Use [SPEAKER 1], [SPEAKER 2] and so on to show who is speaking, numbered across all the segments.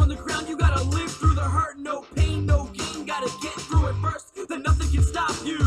[SPEAKER 1] on the ground, you gotta live through the hurt. No pain, no gain, gotta get through it first. Then nothing can stop you.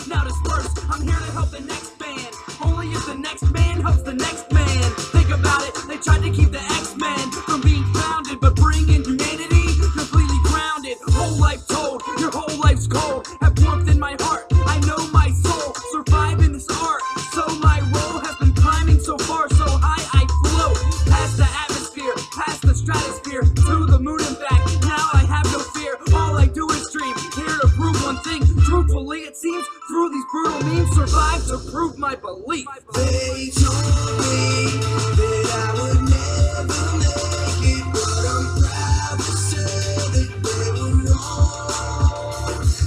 [SPEAKER 1] Now disperse, I'm here to help the next band. Only if the next man helps the next man. Think about it, they tried to keep the X-Men from being founded, but bring in humanity, completely grounded. Whole life told, your whole life's cold. Have warmth in my heart, I know my soul. Survive in this art, so my role has been climbing so far, so high I float. Past the atmosphere, past the stratosphere, to the moon and back. Now I have no fear, all I do is dream. Here to prove one thing, truthfully it seems, through these brutal means, survive to prove my belief.
[SPEAKER 2] They told me that I would never make it, but I'm proud to say that they were wrong.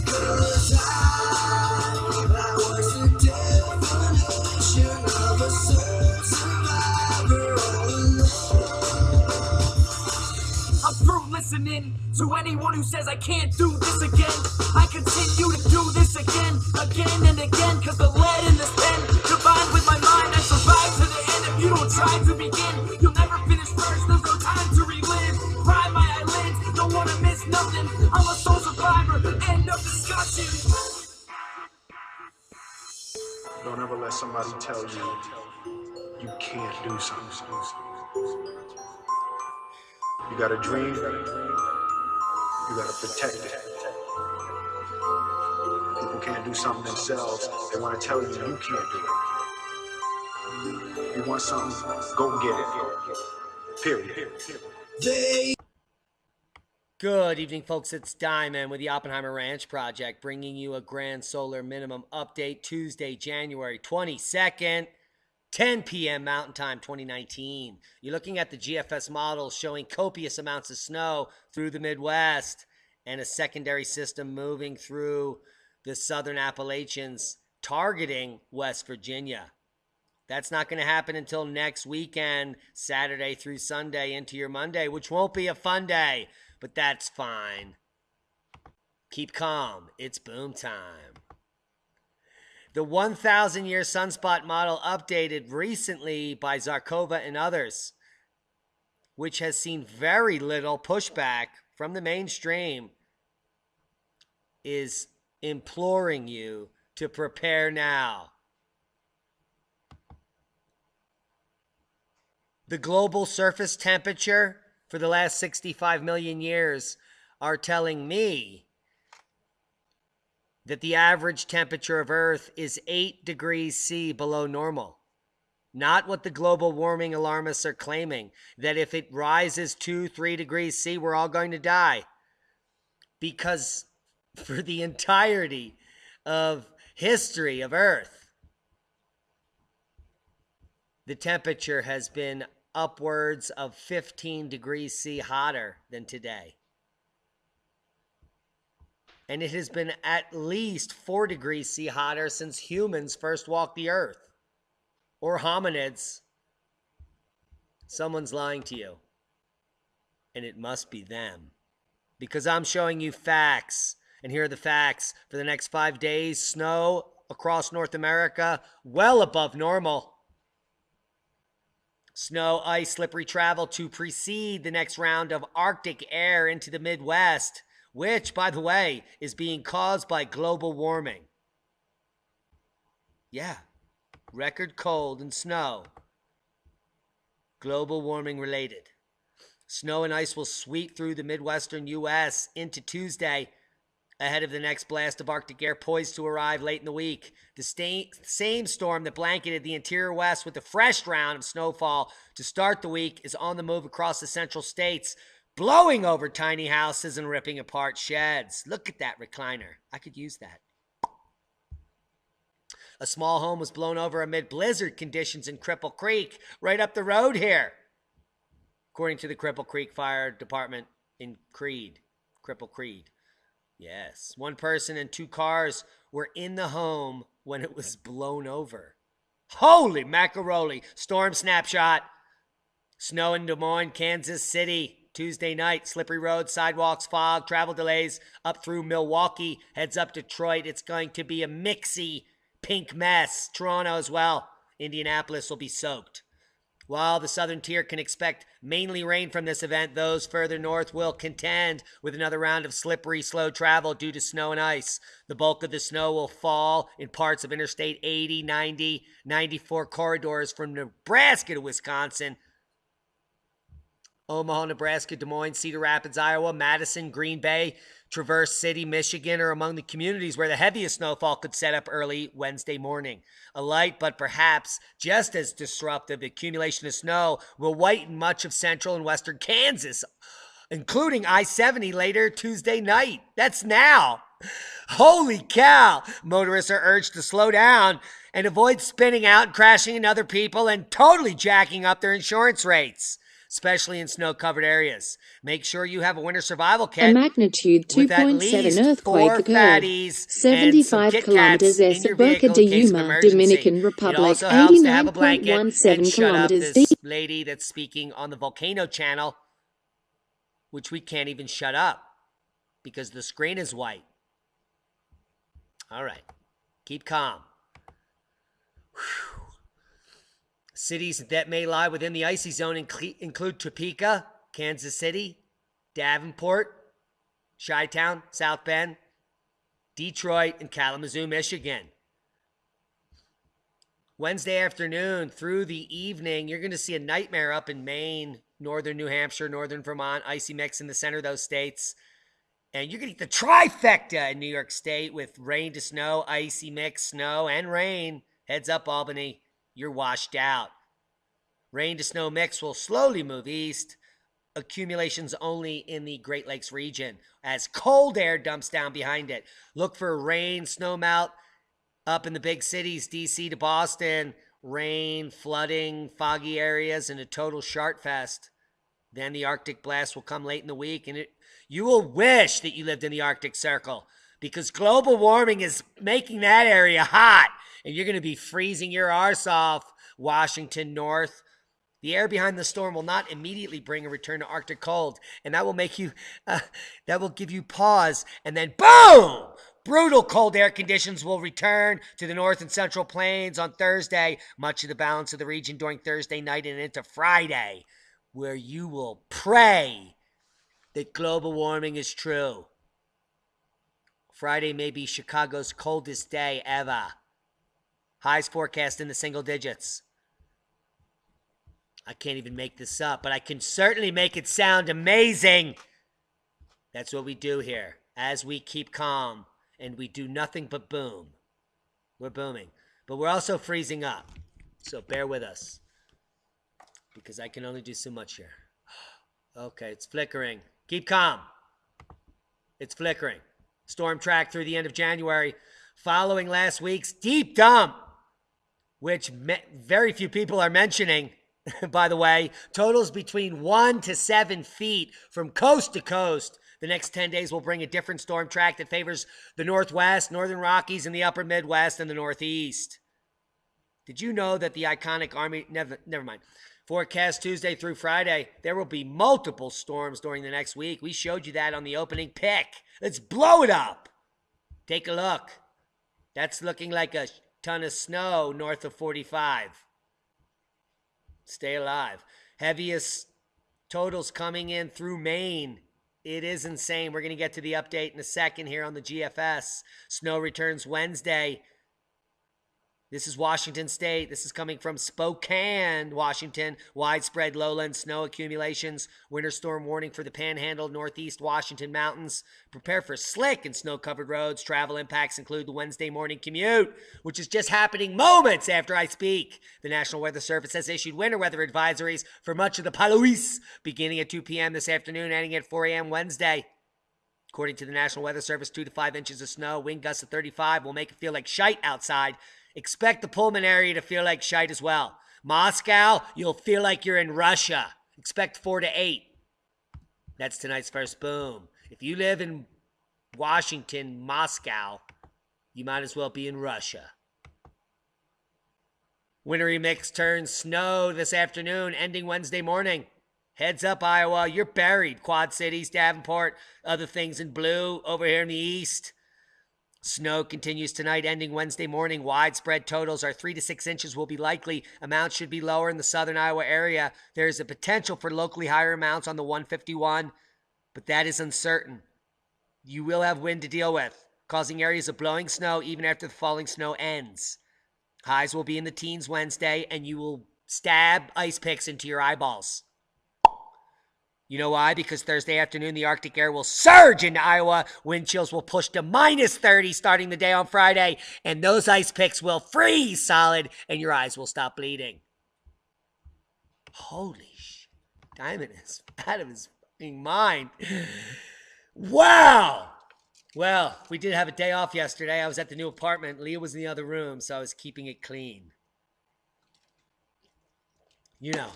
[SPEAKER 2] 'Cause I was the definition of a soul survivor all alone.
[SPEAKER 1] I'm through listening to anyone who says I can't do this again. I continue to do this again and again, 'cause the lead in this pen, combined with my mind, I survive to the end. If you don't try to begin, you'll never finish first, there's no time to relive. Cry my eyelids, don't wanna miss nothing. I'm a soul survivor, end of discussion.
[SPEAKER 3] Don't ever let somebody tell you you can't do something. You got a dream, you gotta protect it. People can't do something themselves, they wanna tell you you can't do it. You want something, go get it. Period.
[SPEAKER 4] Good evening, folks. It's Diamond with the Oppenheimer Ranch Project, bringing you a grand solar minimum update Tuesday, January 22nd, 10 p.m. Mountain Time 2019. You're looking at the GFS model showing copious amounts of snow through the Midwest and a secondary system moving through the southern Appalachians, targeting West Virginia. That's not going to happen until next weekend, Saturday through Sunday into your Monday, which won't be a fun day, but that's fine. Keep calm. It's boom time. The 1,000-year sunspot model updated recently by Zarkova and others, which has seen very little pushback from the mainstream, is imploring you to prepare now. The global surface temperature for the last 65 million years are telling me that the average temperature of Earth is 8 degrees C below normal. Not what the global warming alarmists are claiming, that if it rises 2-3 degrees C, we're all going to die. Because for the entirety of history of Earth, the temperature has been upwards of 15 degrees C hotter than today. And it has been at least 4 degrees C hotter since humans first walked the earth. Or hominids. Someone's lying to you. And it must be them. Because I'm showing you facts. And here are the facts. For the next 5 days, snow across North America, well above normal. Snow, ice, slippery travel to precede the next round of Arctic air into the Midwest, which, by the way, is being caused by global warming. Yeah, record cold and snow. Global warming related. Snow and ice will sweep through the Midwestern U.S. into Tuesday, ahead of the next blast of Arctic air poised to arrive late in the week. The same storm that blanketed the interior West with a fresh round of snowfall to start the week is on the move across the central states, blowing over tiny houses and ripping apart sheds. Look at that recliner. I could use that. A small home was blown over amid blizzard conditions in Cripple Creek, right up the road here, according to the Cripple Creek Fire Department in Cripple Creek. Yes, 1 person and 2 cars were in the home when it was blown over. Holy macaroni! Storm snapshot. Snow in Des Moines, Kansas City. Tuesday night, slippery roads, sidewalks, fog, travel delays up through Milwaukee, heads up Detroit. It's going to be a mixy pink mess. Toronto as well. Indianapolis will be soaked. While the southern tier can expect mainly rain from this event, those further north will contend with another round of slippery, slow travel due to snow and ice. The bulk of the snow will fall in parts of Interstate 80, 90, 94 corridors from Nebraska to Wisconsin, Omaha, Nebraska, Des Moines, Cedar Rapids, Iowa, Madison, Green Bay, Traverse City, Michigan are among the communities where the heaviest snowfall could set up early Wednesday morning. A light but perhaps just as disruptive accumulation of snow will whiten much of central and western Kansas, including I-70 later Tuesday night. That's now. Holy cow! Motorists are urged to slow down and avoid spinning out and crashing into other people and totally jacking up their insurance rates, especially in snow-covered areas. Make sure you have a winter survival kit.
[SPEAKER 5] A magnitude
[SPEAKER 4] with at
[SPEAKER 5] 2.7
[SPEAKER 4] least
[SPEAKER 5] earthquake
[SPEAKER 4] 4
[SPEAKER 5] occurred.
[SPEAKER 4] fatties
[SPEAKER 5] 75
[SPEAKER 4] and some
[SPEAKER 5] kilometers
[SPEAKER 4] Kit Kats
[SPEAKER 5] east
[SPEAKER 4] in
[SPEAKER 5] of
[SPEAKER 4] your vehicle
[SPEAKER 5] Boca de
[SPEAKER 4] in case of
[SPEAKER 5] Yuma,
[SPEAKER 4] emergency.
[SPEAKER 5] Dominican
[SPEAKER 4] It
[SPEAKER 5] Republic.
[SPEAKER 4] also helps to have a blanket
[SPEAKER 5] 89.17
[SPEAKER 4] and shut up
[SPEAKER 5] kilometers
[SPEAKER 4] this
[SPEAKER 5] deep.
[SPEAKER 4] lady that's speaking on the Volcano channel, which we can't even shut up because the screen is white. All right. Keep calm. Whew. Cities that may lie within the icy zone include Topeka, Kansas City, Davenport, Chi-Town, South Bend, Detroit, and Kalamazoo, Michigan. Wednesday afternoon through the evening, you're going to see a nightmare up in Maine, northern New Hampshire, northern Vermont, icy mix in the center of those states. And you're going to get the trifecta in New York State with rain to snow, icy mix, snow, and rain. Heads up, Albany, you're washed out. Rain to snow mix will slowly move east. Accumulations only in the Great Lakes region as cold air dumps down behind it. Look for rain, snow melt up in the big cities, D.C. to Boston. Rain, flooding, foggy areas, and a total shart fest. Then the Arctic blast will come late in the week, and you will wish that you lived in the Arctic Circle because global warming is making that area hot, and you're going to be freezing your arse off, Washington North. The air behind the storm will not immediately bring a return to Arctic cold, and that will make you, that will give you pause, and then boom! Brutal cold air conditions will return to the north and central plains on Thursday, much of the balance of the region during Thursday night and into Friday, where you will pray that global warming is true. Friday may be Chicago's coldest day ever. Highs forecast in the single digits. I can't even make this up, but I can certainly make it sound amazing. That's what we do here. As we keep calm and we do nothing but boom. We're booming. But we're also freezing up. So bear with us. Because I can only do so much here. Okay, it's flickering. Keep calm. It's flickering. Storm track through the end of January. Following last week's deep dump, which very few people are mentioning. By the way, totals between 1 to 7 feet from coast to coast. The next 10 days will bring a different storm track that favors the Northwest, Northern Rockies, and the upper Midwest and the Northeast. Did you know that the iconic Army, never mind, forecast Tuesday through Friday, there will be multiple storms during the next week. We showed you that on the opening pick. Let's blow it up. Take a look. That's looking like a ton of snow north of 45. Stay alive. Heaviest totals coming in through Maine. It is insane. We're going to get to the update in a second here on the GFS. Snow returns Wednesday. This is Washington State. This is coming from Spokane, Washington. Widespread lowland snow accumulations. Winter storm warning for the Panhandle, Northeast Washington mountains. Prepare for slick and snow-covered roads. Travel impacts include the Wednesday morning commute, which is just happening moments after I speak. The National Weather Service has issued winter weather advisories for much of the Palois, beginning at 2 p.m. this afternoon, ending at 4 a.m. Wednesday. According to the National Weather Service, 2 to 5 inches of snow, wind gusts of 35 will make it feel like shite outside. Expect the Pullman area to feel like shite as well. Moscow, you'll feel like you're in Russia. Expect 4 to 8. That's tonight's first boom. If you live in Washington, Moscow, you might as well be in Russia. Wintry mix turns snow this afternoon, ending Wednesday morning. Heads up, Iowa, you're buried. Quad Cities, Davenport, other things in blue over here in the east. Snow continues tonight, ending Wednesday morning. Widespread totals are 3 to 6 inches will be likely. Amounts should be lower in the southern Iowa area. There is a potential for locally higher amounts on the 151, but that is uncertain. You will have wind to deal with, causing areas of blowing snow even after the falling snow ends. Highs will be in the teens Wednesday, and you will stab ice picks into your eyeballs. You know why? Because Thursday afternoon, the Arctic air will surge into Iowa. Wind chills will push to minus 30 starting the day on Friday, and those ice picks will freeze solid, and your eyes will stop bleeding. Holy shit. Diamond is out of his fucking mind. Wow. Well, we did have a day off yesterday. I was at the new apartment. Leah was in the other room, so I was keeping it clean. You know,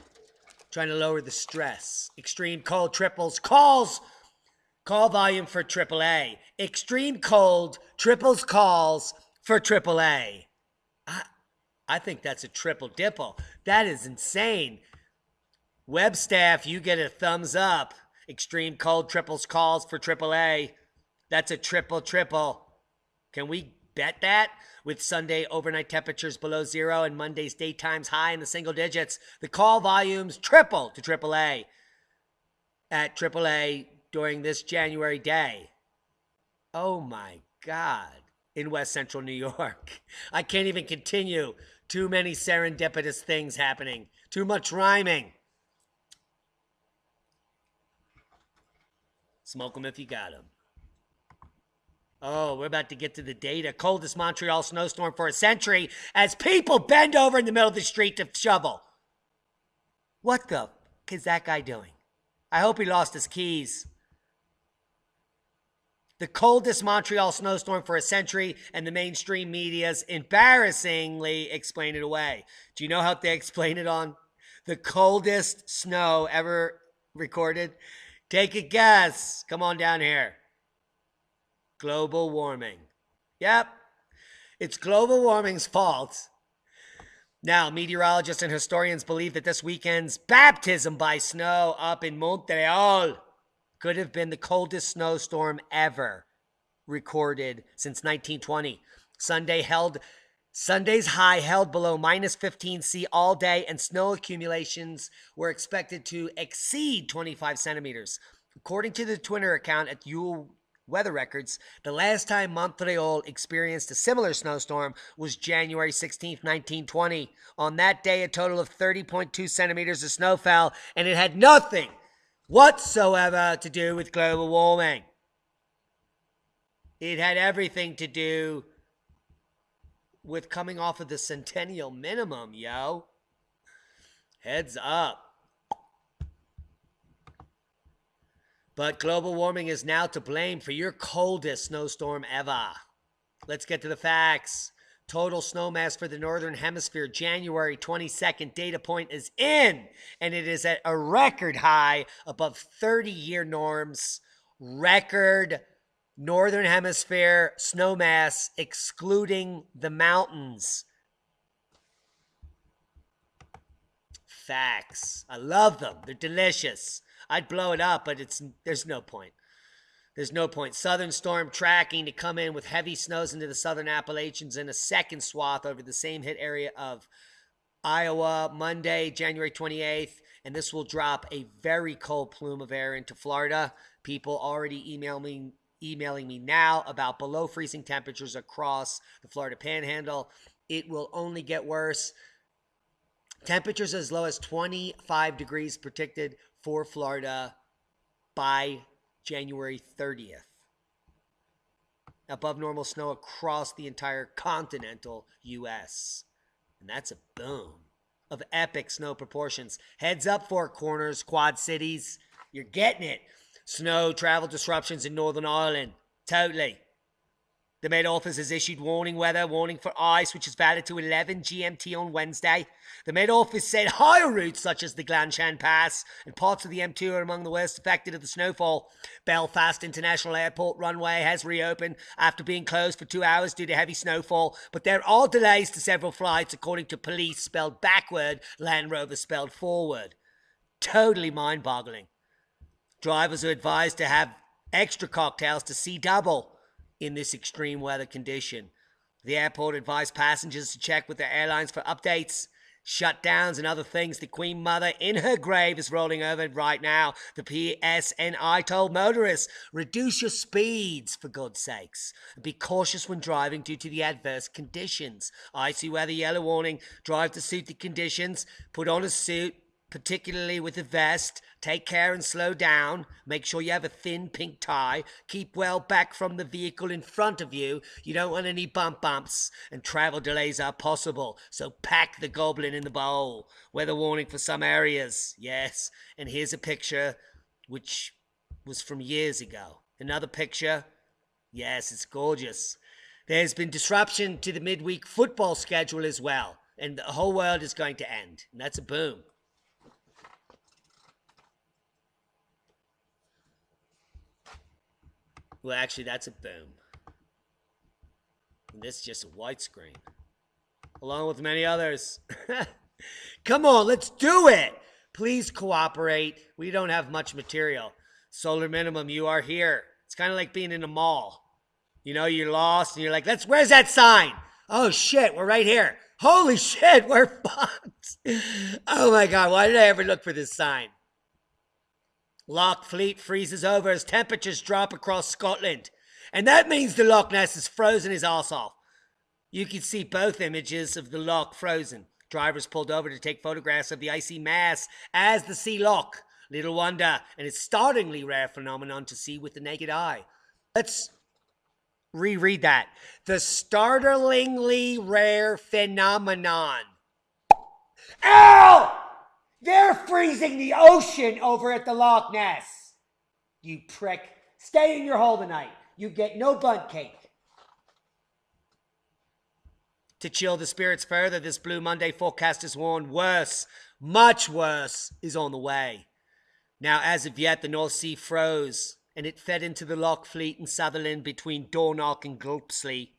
[SPEAKER 4] trying to lower the stress. Extreme cold triples calls. Call volume for AAA. Extreme cold triples calls for AAA. I think that's a triple dipple. That is insane. Web staff, you get a thumbs up. Extreme cold triples calls for AAA. That's a triple. Can we bet that? With Sunday overnight temperatures below zero and Monday's daytimes high in the single digits, the call volumes triple to AAA at AAA during this January day. Oh my God. In West Central New York. I can't even continue. Too many serendipitous things happening. Too much rhyming. Smoke them if you got them. Oh, we're about to get to the data. Coldest Montreal snowstorm for a century as people bend over in the middle of the street to shovel. What the fuck is that guy doing? I hope he lost his keys. The coldest Montreal snowstorm for a century, and the mainstream media's embarrassingly explain it away. Do you know how they explain it on? The coldest snow ever recorded? Take a guess. Come on down here. Global warming. Yep, it's global warming's fault. Now, meteorologists and historians believe that this weekend's baptism by snow up in Montreal could have been the coldest snowstorm ever recorded since 1920. Sunday's high held below minus 15 C all day, and snow accumulations were expected to exceed 25 centimeters. According to the Twitter account at Yule Weather Records, the last time Montreal experienced a similar snowstorm was January 16th, 1920. On that day, a total of 30.2 centimeters of snow fell, and it had nothing whatsoever to do with global warming. It had everything to do with coming off of the centennial minimum, yo. Heads up. But global warming is now to blame for your coldest snowstorm ever. Let's get to the facts. Total snowmass for the Northern Hemisphere, January 22nd data point is in, and it is at a record high above 30-year norms. Record Northern Hemisphere snowmass excluding the mountains. Facts. I love them. They're delicious. I'd blow it up, but there's no point. There's no point. Southern storm tracking to come in with heavy snows into the southern Appalachians in a second swath over the same hit area of Iowa Monday, January 28th. And this will drop a very cold plume of air into Florida. People already emailing me now about below freezing temperatures across the Florida Panhandle. It will only get worse. Temperatures as low as 25 degrees predicted for Florida by January 30th. Above normal snow across the entire continental U.S. And that's a boom of epic snow proportions. Heads up, Four Corners, Quad Cities. You're getting it. Snow travel disruptions in Northern Ireland. Totally. The Met Office has issued warning for ice, which is valid to 11 GMT on Wednesday. The Met Office said higher routes such as the Glanshan Pass and parts of the M2 are among the worst affected of the snowfall. Belfast International Airport runway has reopened after being closed for 2 hours due to heavy snowfall, but there are delays to several flights according to police spelled backward, Land Rover spelled forward. Totally mind-boggling. Drivers are advised to have extra cocktails to see double in this extreme weather condition. The airport advised passengers to check with their airlines for updates, shutdowns, and other things. The Queen Mother in her grave is rolling over right now. The PSNI told motorists, reduce your speeds, for God's sakes. Be cautious when driving due to the adverse conditions. Icy weather yellow warning. Drive to suit the conditions. Put on a suit, particularly with a vest. Take care and slow down. Make sure you have a thin pink tie. Keep well back from the vehicle in front of you. You don't want any bumps, and travel delays are possible. So pack the goblin in the bowl. Weather warning for some areas. Yes, and here's a picture which was from years ago. Another picture. Yes, it's gorgeous. There's been disruption to the midweek football schedule as well, and the whole world is going to end. And that's a boom. Well, actually, that's a boom. And this is just a white screen, along with many others. Come on, let's do it. Please cooperate. We don't have much material. Solar minimum, you are here. It's kind of like being in a mall. You know, you're lost, and you're like, where's that sign? Oh, shit, we're right here. Holy shit, we're fucked. Oh, my God, why did I ever look for this sign? Loch Fleet freezes over as temperatures drop across Scotland. And that means the Loch Ness is frozen his arse off. You can see both images of the loch frozen. Drivers pulled over to take photographs of the icy mass as the sea loch. Little wonder, and it's startlingly rare phenomenon to see with the naked eye. Let's reread that. The startlingly rare phenomenon. Ow! They're freezing the ocean over at the Loch Ness. You prick. Stay in your hole tonight. You get no bundt cake. To chill the spirits further, this Blue Monday forecast has warned worse, much worse, is on the way. Now, as of yet, the North Sea froze, and it fed into the Loch Fleet in Sutherland between Dornoch and Gulpsley,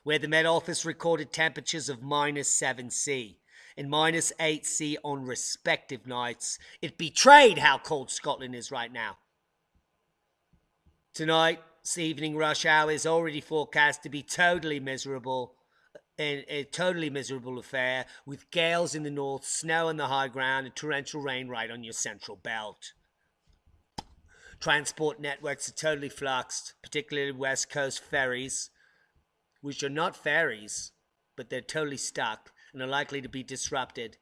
[SPEAKER 4] where the Met Office recorded temperatures of -7°C. And -8°C on respective nights. It betrayed how cold Scotland is right now. Tonight's evening rush hour is already forecast to be totally miserable, and a totally miserable affair, with gales in the north, snow on the high ground, and torrential rain right on your central belt. Transport networks are totally fluxed, particularly West Coast ferries, which are not ferries, but they're totally stuck and are likely to be disrupted.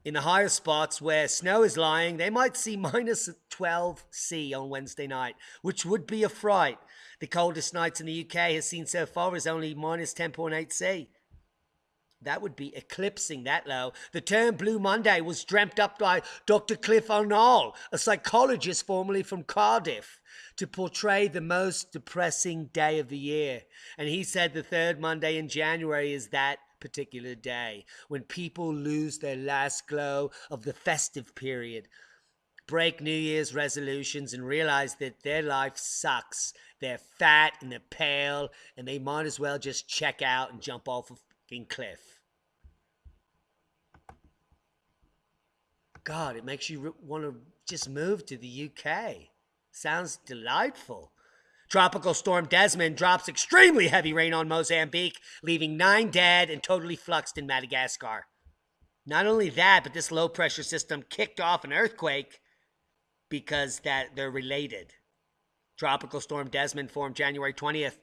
[SPEAKER 4] In the higher spots where snow is lying, they might see -12°C on Wednesday night, which would be a fright. The coldest nights in the UK has seen so far is only -10.8°C. That would be eclipsing that low. The term Blue Monday was dreamt up by Dr. Cliff Arnall, a psychologist formerly from Cardiff, to portray the most depressing day of the year. And he said the third Monday in January is that particular day, when people lose their last glow of the festive period, break New Year's resolutions, and realize that their life sucks. They're fat and they're pale, and they might as well just check out and jump off a fucking cliff. God, it makes you want to just move to the UK. Sounds delightful. Tropical storm Desmond drops extremely heavy rain on Mozambique, leaving 9 dead and totally fluxed in Madagascar. Not only that, but this low-pressure system kicked off an earthquake because they're related. Tropical storm Desmond formed January 20th,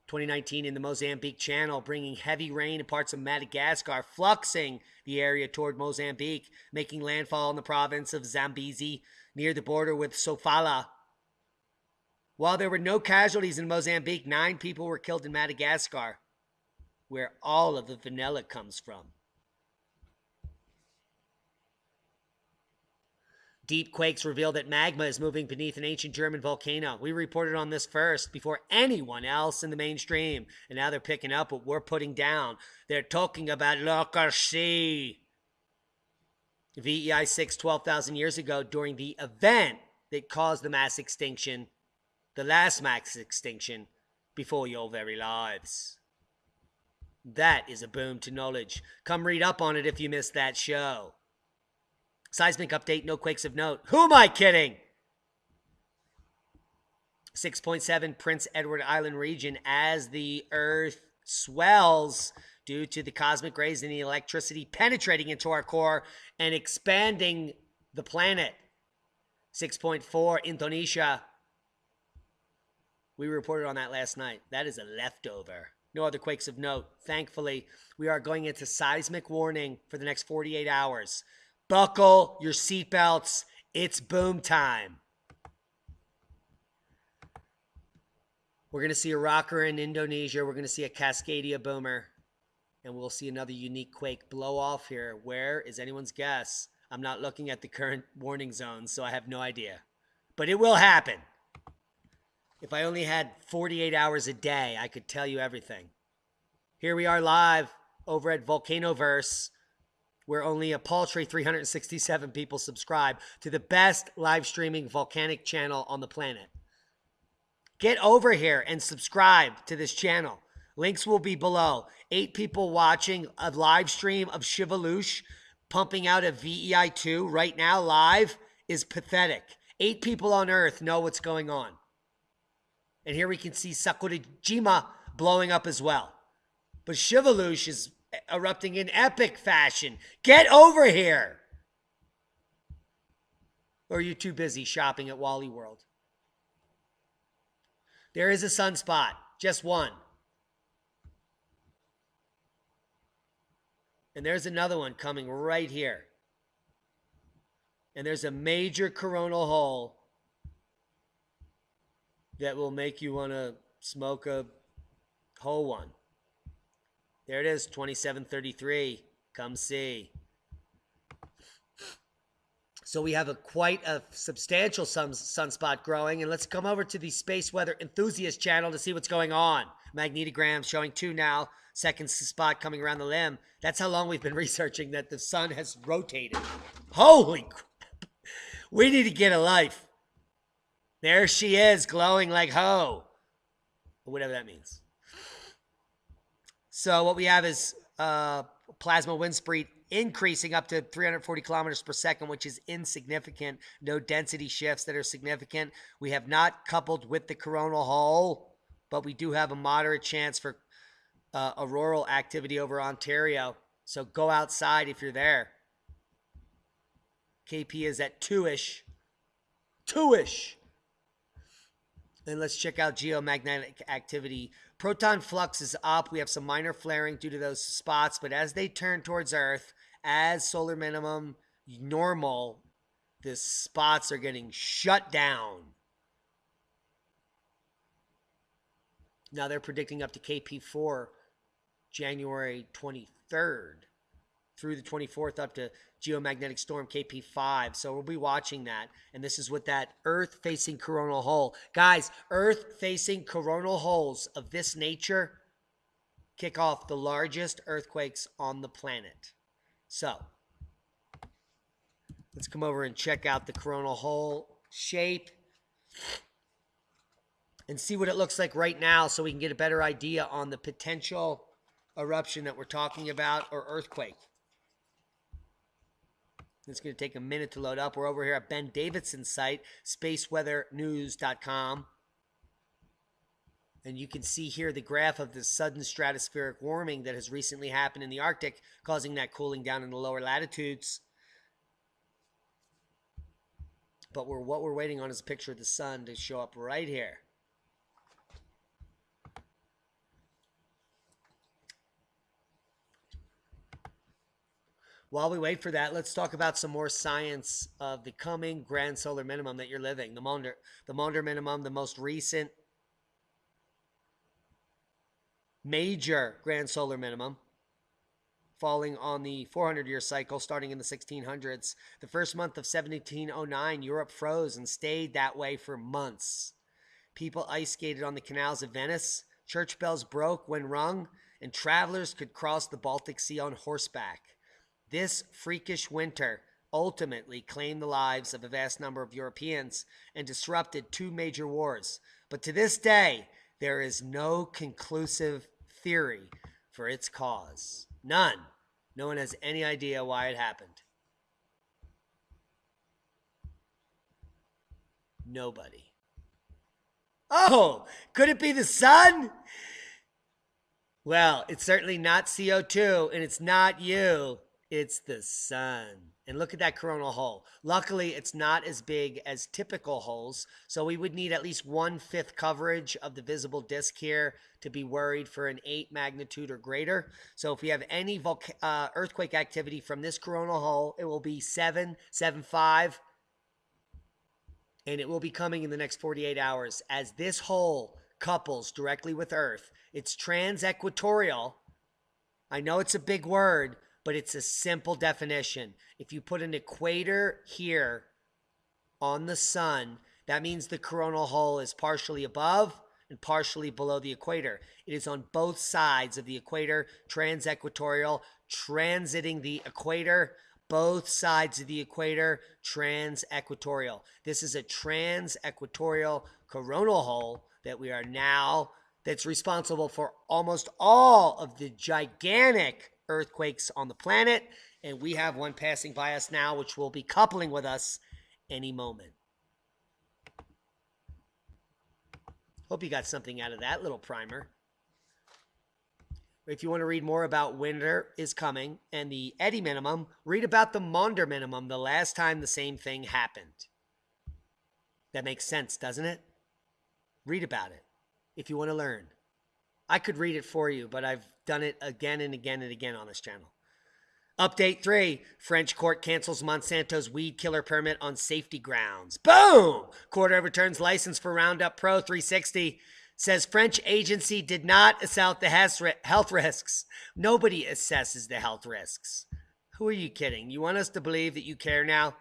[SPEAKER 4] 2019 in the Mozambique Channel, bringing heavy rain in parts of Madagascar, fluxing the area toward Mozambique, making landfall in the province of Zambezi near the border with Sofala. While there were no casualties in Mozambique, 9 people were killed in Madagascar, where all of the vanilla comes from. Deep quakes reveal that magma is moving beneath an ancient German volcano. We reported on this first before anyone else in the mainstream, and now they're picking up what we're putting down. They're talking about Loch Sea. VEI 6 12,000 years ago, during the event that caused the mass extinction, the last mass extinction before your very lives. That is a boom to knowledge. Come read up on it if you missed that show. Seismic update, no quakes of note. Who am I kidding? 6.7 Prince Edward Island region as the Earth swells due to the cosmic rays and the electricity penetrating into our core and expanding the planet. 6.4 Indonesia. We reported on that last night. That is a leftover. No other quakes of note. Thankfully, we are going into seismic warning for the next 48 hours. Buckle your seatbelts. It's boom time. We're going to see a rocker in Indonesia. We're going to see a Cascadia boomer. And we'll see another unique quake blow off here. Where is anyone's guess? I'm not looking at the current warning zones, so I have no idea. But it will happen. If I only had 48 hours a day, I could tell you everything. Here we are live over at Volcanoverse, where only a paltry 367 people subscribe to the best live streaming volcanic channel on the planet. Get over here and subscribe to this channel. Links will be below. 8 people watching a live stream of Shivalush pumping out a VEI2 right now live is pathetic. 8 people on Earth know what's going on. And here we can see Sakurajima blowing up as well. But Shivalush is erupting in epic fashion. Get over here! Or are you too busy shopping at Wally World? There is a sunspot, just one. And there's another one coming right here. And there's a major coronal hole that will make you want to smoke a whole one. There it is, 2733. Come see. So we have quite a substantial sunspot growing. And let's come over to the Space Weather Enthusiast channel to see what's going on. Magnetogram showing 2 now. Second spot coming around the limb. That's how long we've been researching that the sun has rotated. Holy crap. We need to get a life. There she is, glowing like ho. Whatever that means. So what we have is plasma wind speed increasing up to 340 kilometers per second, which is insignificant. No density shifts that are significant. We have not coupled with the coronal hole, but we do have a moderate chance for auroral activity over Ontario. So go outside if you're there. KP is at 2-ish. 2-ish. And let's check out geomagnetic activity. Proton flux is up. We have some minor flaring due to those spots, but as they turn towards Earth, as solar minimum normal, the spots are getting shut down. Now they're predicting up to KP4 January 23rd through the 24th up to geomagnetic storm KP5. So we'll be watching that. And this is with that Earth-facing coronal hole. Guys, Earth-facing coronal holes of this nature kick off the largest earthquakes on the planet. So let's come over and check out the coronal hole shape and see what it looks like right now so we can get a better idea on the potential eruption that we're talking about or earthquake. It's going to take a minute to load up. We're over here at Ben Davidson's site, spaceweathernews.com. And you can see here the graph of the sudden stratospheric warming that has recently happened in the Arctic, causing that cooling down in the lower latitudes. But what we're waiting on is a picture of the sun to show up right here. While we wait for that, let's talk about some more science of the coming grand solar minimum that you're living. The Maunder minimum, the most recent major grand solar minimum, falling on the 400-year cycle starting in the 1600s. The first month of 1709, Europe froze and stayed that way for months. People ice skated on the canals of Venice. Church bells broke when rung, and travelers could cross the Baltic Sea on horseback. This freakish winter ultimately claimed the lives of a vast number of Europeans and disrupted 2 major wars. But to this day, there is no conclusive theory for its cause. None. No one has any idea why it happened. Nobody. Oh, could it be the sun? Well, it's certainly not CO2, and it's not you. It's the sun. And look at that coronal hole. Luckily, it's not as big as typical holes, so we would need at least 1/5 coverage of the visible disk here to be worried for an 8 magnitude or greater. So if we have any earthquake activity from this coronal hole, it will be 7.5, and it will be coming in the next 48 hours as this hole couples directly with Earth. It's trans-equatorial. I know it's a big word, but it's a simple definition. If you put an equator here on the sun, that means the coronal hole is partially above and partially below the equator. It is on both sides of the equator, trans-equatorial, transiting the equator, both sides of the equator, trans-equatorial. This is a trans-equatorial coronal hole that we are now, that's responsible for almost all of the gigantic earthquakes on the planet, and we have one passing by us now, which will be coupling with us any moment. Hope you got something out of that little primer. If you want to read more about winter is coming and the eddy minimum, read about the Maunder minimum, the last time the same thing happened. That makes sense, doesn't it? Read about it if you want to learn. I could read it for you, but I've done it again and again and again on this channel. Update 3, French court cancels Monsanto's weed killer permit on safety grounds. Boom! Court overturns license for Roundup Pro 360. Says French agency did not assess the health risks. Nobody assesses the health risks. Who are you kidding? You want us to believe that you care now?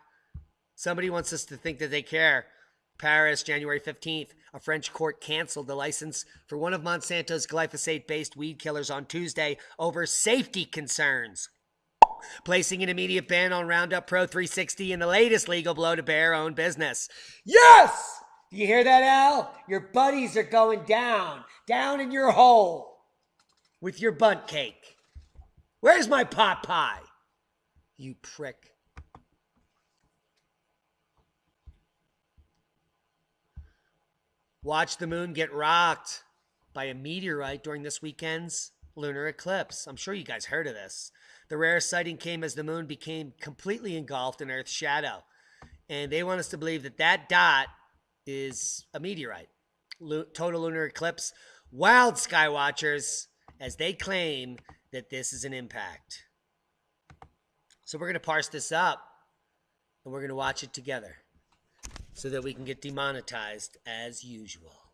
[SPEAKER 4] Somebody wants us to think that they care. Paris, January 15th, a French court canceled the license for one of Monsanto's glyphosate-based weed killers on Tuesday over safety concerns, placing an immediate ban on Roundup Pro 360 in the latest legal blow to Bayer-owned business. Yes! Do you hear that, Al? Your buddies are going down in your hole with your bunt cake. Where's my pot pie? You prick. Watch the moon get rocked by a meteorite during this weekend's lunar eclipse. I'm sure you guys heard of this. The rare sighting came as the moon became completely engulfed in Earth's shadow. And they want us to believe that that dot is a meteorite. Total lunar eclipse. Wild sky watchers, as they claim that this is an impact. So we're going to parse this up, and we're going to watch it together so that we can get demonetized as usual.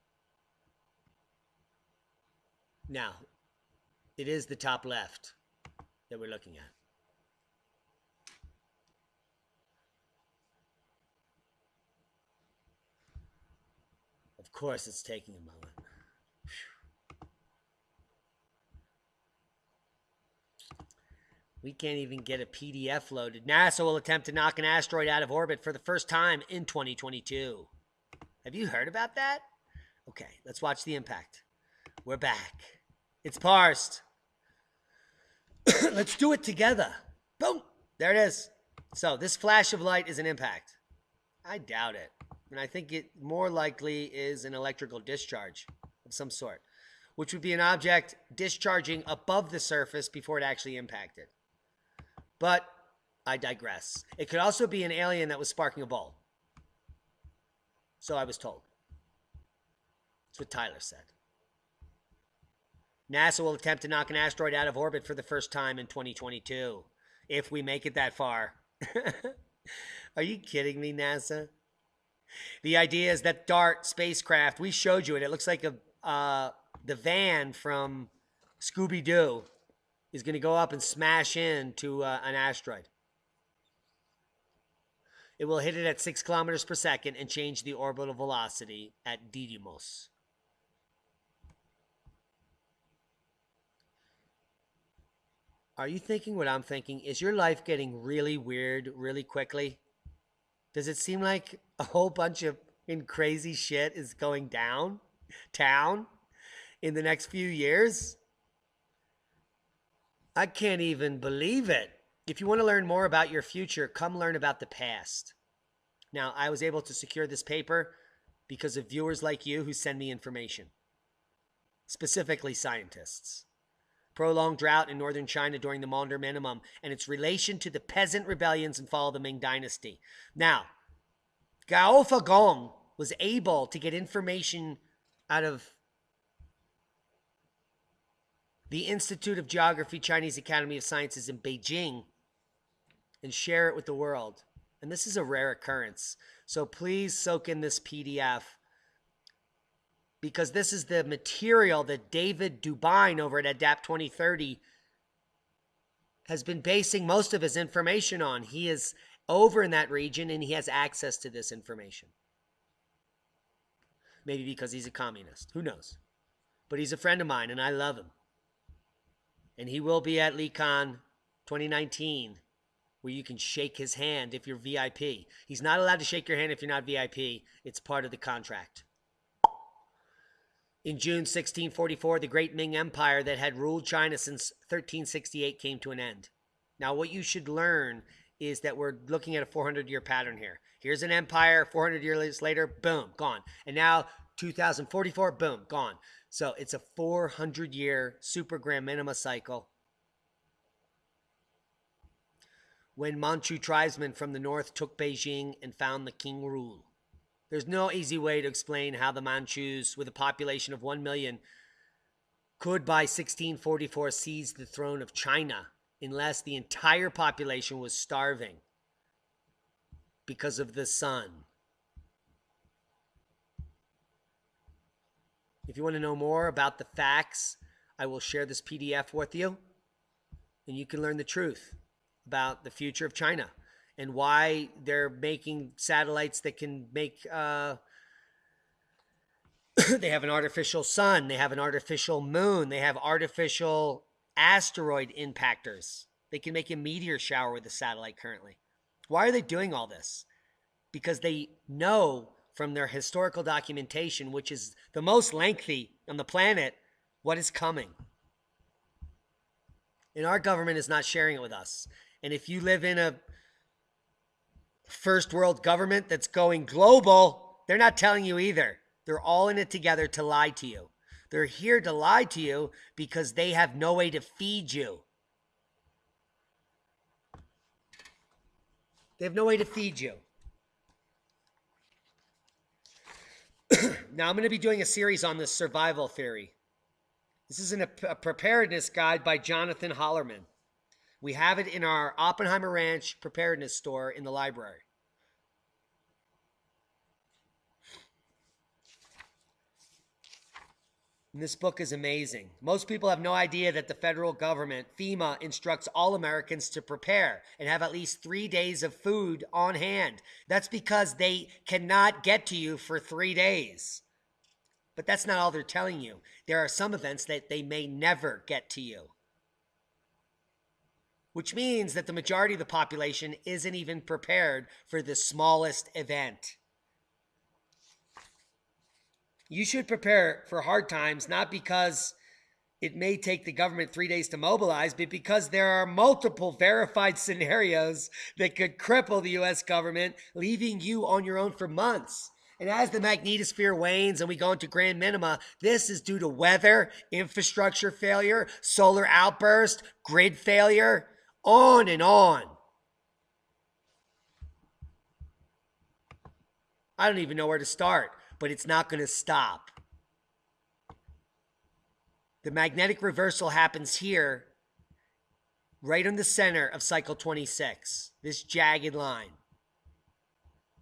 [SPEAKER 4] Now, it is the top left that we're looking at. Of course, it's taking a moment. We can't even get a PDF loaded. NASA will attempt to knock an asteroid out of orbit for the first time in 2022. Have you heard about that? Okay, let's watch the impact. We're back. It's parsed. Let's do it together. Boom. There it is. So this flash of light is an impact. I doubt it. And I think it more likely is an electrical discharge of some sort, which would be an object discharging above the surface before it actually impacted. But I digress. It could also be an alien that was sparking a bulb. So I was told. That's what Tyler said. NASA will attempt to knock an asteroid out of orbit for the first time in 2022. If we make it that far. Are you kidding me, NASA? The idea is that DART spacecraft, we showed you it. It looks like the van from Scooby-Doo is going to go up and smash into an asteroid. It will hit it at 6 kilometers per second and change the orbital velocity at Didymos. Are you thinking what I'm thinking? Is your life getting really weird really quickly? Does it seem like a whole bunch of crazy shit is going downtown in the next few years? I can't even believe it. If you want to learn more about your future, come learn about the past. Now, I was able to secure this paper because of viewers like you who send me information, specifically scientists. Prolonged drought in northern China during the Maunder Minimum and its relation to the peasant rebellions and fall of the Ming Dynasty. Now, Gao Fagong was able to get information out of the Institute of Geography, Chinese Academy of Sciences in Beijing and share it with the world. And this is a rare occurrence. So please soak in this PDF, because this is the material that David Dubine over at Adapt 2030 has been basing most of his information on. He is over in that region and he has access to this information. Maybe because he's a communist. Who knows? But he's a friend of mine and I love him. And he will be at LeCon 2019, where you can shake his hand if you're VIP. He's not allowed to shake your hand if you're not VIP. It's part of the contract. In June 1644, the great Ming Empire that had ruled China since 1368 came to an end. Now, what you should learn is that we're looking at a 400-year pattern here. Here's an empire, 400 years later, boom, gone. And now 2044, boom, gone. So it's a 400-year super grand minima cycle. When Manchu tribesmen from the north took Beijing and found the king rule. There's no easy way to explain how the Manchus, with a population of 1 million, could by 1644 seize the throne of China unless the entire population was starving because of the sun. If you want to know more about the facts, I will share this PDF with you, and you can learn the truth about the future of China and why they're making satellites that can make, they have an artificial sun, they have an artificial moon, they have artificial asteroid impactors. They can make a meteor shower with a satellite currently. Why are they doing all this? Because they know from their historical documentation, which is the most lengthy on the planet, what is coming. And our government is not sharing it with us. And if you live in a first world government that's going global, they're not telling you either. They're all in it together to lie to you. They're here to lie to you because they have no way to feed you. They have no way to feed you. Now I'm going to be doing a series on this survival theory. This is a preparedness guide by Jonathan Hollerman. We have it in our Oppenheimer Ranch Preparedness store in the library. And this book is amazing. Most people have no idea that the federal government, FEMA, instructs all Americans to prepare and have at least 3 days of food on hand. That's because they cannot get to you for 3 days. But that's not all they're telling you. There are some events that they may never get to you. Which means that the majority of the population isn't even prepared for the smallest event. You should prepare for hard times, not because it may take the government 3 days to mobilize, but because there are multiple verified scenarios that could cripple the U.S. government, leaving you on your own for months. And as the magnetosphere wanes and we go into grand minima, this is due to weather, infrastructure failure, solar outburst, grid failure, on and on. I don't even know where to start, but it's not going to stop. The magnetic reversal happens here, right in the center of cycle 26, this jagged line.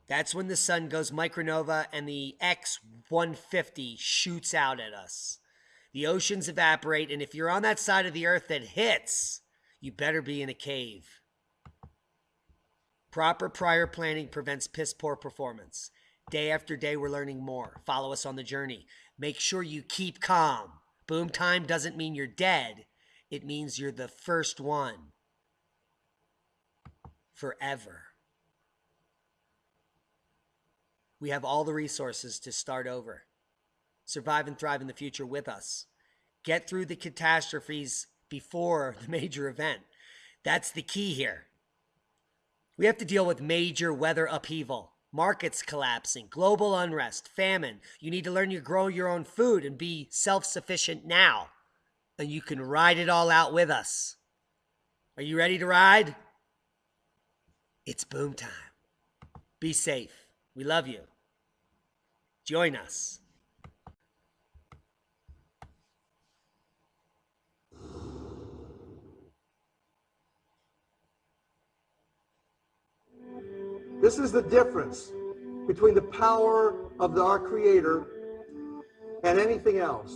[SPEAKER 4] That's when the sun goes micronova and the X-150 shoots out at us. The oceans evaporate, and if you're on that side of the earth that hits, you better be in a cave. Proper prior planning prevents piss-poor performance. Day after day, we're learning more. Follow us on the journey. Make sure you keep calm. Boom time doesn't mean you're dead. It means you're the first one. Forever. We have all the resources to start over. Survive and thrive in the future with us. Get through the catastrophes before the major event. That's the key here. We have to deal with major weather upheaval. markets collapsing, global unrest, famine. You need to learn to grow your own food and be self-sufficient now. And you can ride it all out with us. Are you ready to ride? It's boom time. Be safe. We love you. Join us.
[SPEAKER 5] This is the difference between the power of our Creator and anything else,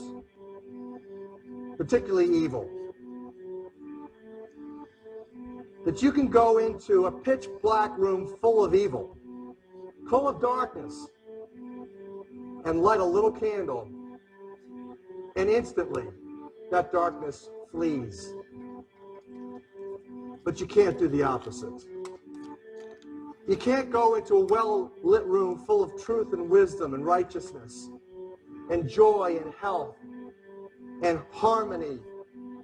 [SPEAKER 5] particularly evil. That you can go into a pitch black room full of evil, full of darkness, and light a little candle, and instantly that darkness flees. But you can't do the opposite. You can't go into a well-lit room full of truth and wisdom and righteousness and joy and health and harmony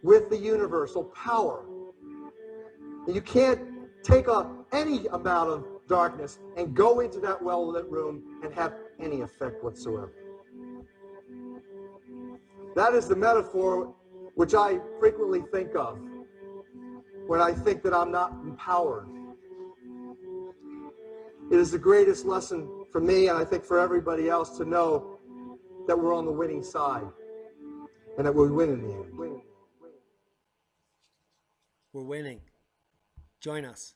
[SPEAKER 5] with the universal power. And you can't take any amount of darkness and go into that well-lit room and have any effect whatsoever. That is the metaphor which I frequently think of when I think that I'm not empowered. It is the greatest lesson for me, and I think for everybody else, to know that we're on the winning side and that we win in the end.
[SPEAKER 4] We're winning. Join us.